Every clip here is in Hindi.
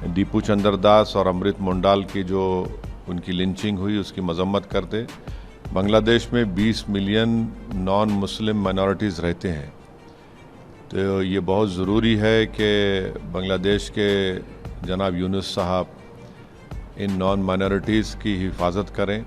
दीपू चंद्रदास और अमृत मुंडाल की जो उनकी लिंचिंग हुई उसकी मजम्मत करते। बांग्लादेश में 20 मिलियन नॉन मुस्लिम माइनॉरिटीज़ रहते हैं, तो ये बहुत ज़रूरी है कि बांग्लादेश के जनाब यूनुस साहब इन नॉन माइनॉरिटीज़ की हिफाजत करें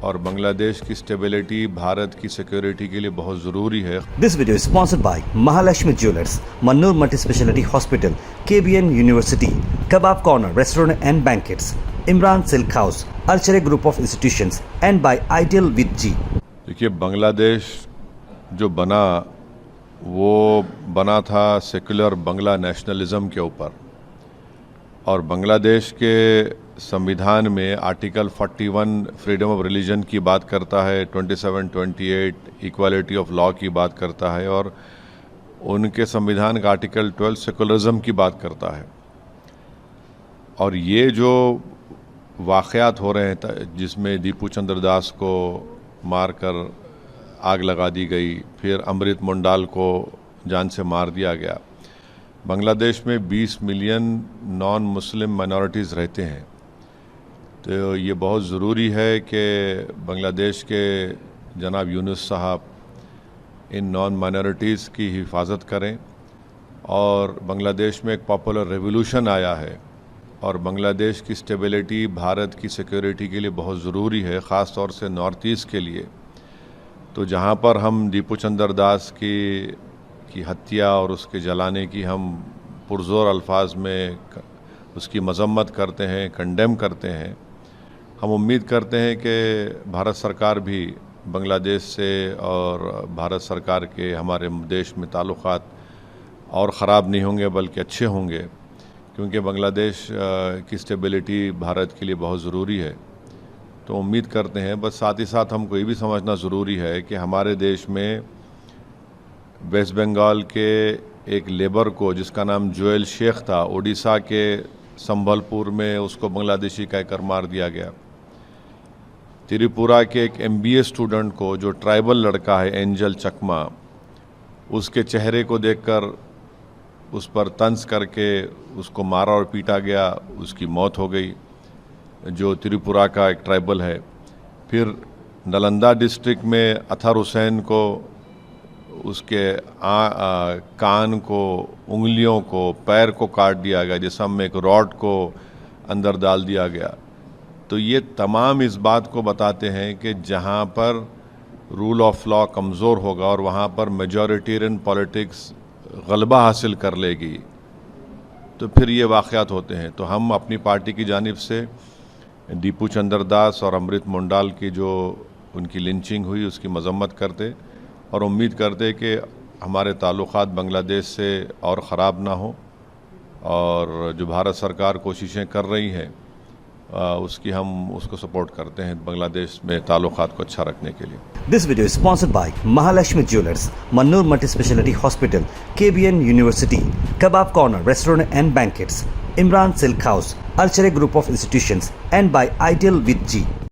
और बांग्लादेश की स्टेबिलिटी भारत की सिक्योरिटी के लिए बहुत ज़रूरी है। This video is sponsored by Mahalakshmi Jewelers, Mannur Multi-Speciality Hospital, KBN University, Kebab Corner Restaurant and Banquets, Imran Silk House, Archery Group of Institutions, and by Ideal with G. देखिए, बांग्लादेश जो वो बना था सेकुलर बांग्ला नेशनलिज्म के ऊपर, और बांग्लादेश के संविधान में आर्टिकल 41 फ्रीडम ऑफ रिलीजन की बात करता है, 27-28 इक्वालिटी ऑफ लॉ की बात करता है, और उनके संविधान का आर्टिकल 12 सेकुलरिज्म की बात करता है। और ये जो वाक़यात हो रहे हैं जिसमें दीपू चंद्रदास को मारकर आग लगा दी गई, फिर अमृत मुंडाल को जान से मार दिया गया। बांग्लादेश में 20 मिलियन नॉन मुस्लिम माइनॉरिटीज़ रहते हैं, तो ये बहुत ज़रूरी है कि बांग्लादेश के जनाब यूनुस साहब इन नॉन माइनॉरिटीज़ की हिफाजत करें। और बांग्लादेश में एक पॉपुलर रेवोल्यूशन आया है और बांग्लादेश की स्टेबिलिटी भारत की सिक्योरिटी के लिए बहुत ज़रूरी है, ख़ास तौर से नॉर्थ ईस्ट के लिए। तो जहाँ पर हम दीपू चंद्रदास की हत्या और उसके जलाने की हम पुरज़ोर अल्फाज में उसकी मजम्मत करते हैं, कंडेम करते हैं, हम उम्मीद करते हैं कि भारत सरकार भी बांग्लादेश से और भारत सरकार के हमारे देश में ताल्लुक़ात और ख़राब नहीं होंगे बल्कि अच्छे होंगे, क्योंकि बांग्लादेश की स्टेबिलिटी भारत के लिए बहुत ज़रूरी है। तो उम्मीद करते हैं, बस साथ ही साथ हमको ये भी समझना ज़रूरी है कि हमारे देश में वेस्ट बंगाल के एक लेबर को जिसका नाम जोएल शेख था, ओडिशा के संबलपुर में उसको बांग्लादेशी कहकर मार दिया गया। त्रिपुरा के एक MBA स्टूडेंट को, जो ट्राइबल लड़का है एंजल चकमा, उसके चेहरे को देखकर उस पर तंज करके उसको मारा और पीटा गया, उसकी मौत हो गई, जो त्रिपुरा का एक ट्राइबल है। फिर नालंदा डिस्ट्रिक्ट में अतहर हुसैन को उसके कान को, उंगलियों को, पैर को काट दिया गया, जिसम में एक रॉड को अंदर डाल दिया गया। तो ये तमाम इस बात को बताते हैं कि जहाँ पर रूल ऑफ लॉ कमज़ोर होगा और वहाँ पर मेजॉरिटेरियन पॉलिटिक्स गलबा हासिल कर लेगी, तो फिर ये वाक़यात होते हैं। तो हम अपनी पार्टी की जानिब से दीपू चंद्रदास और अमृत मुंडाल की जो उनकी लिंचिंग हुई उसकी मजम्मत करते और उम्मीद करते कि हमारे ताल्लुक़ात बांग्लादेश से और ख़राब ना हो, और जो भारत सरकार कोशिशें कर रही हैं हम उसको सपोर्ट करते हैं बांग्लादेश में ताल्लुक़ात को अच्छा रखने के लिए। This video is sponsored by Mahalakshmi Jewelers, Mannur Multi-Speciality Hospital, KBN University, Kebab Corner Restaurant and Banquets, Imran Silk House, Archery Group of Institutions, and by Ideal with G.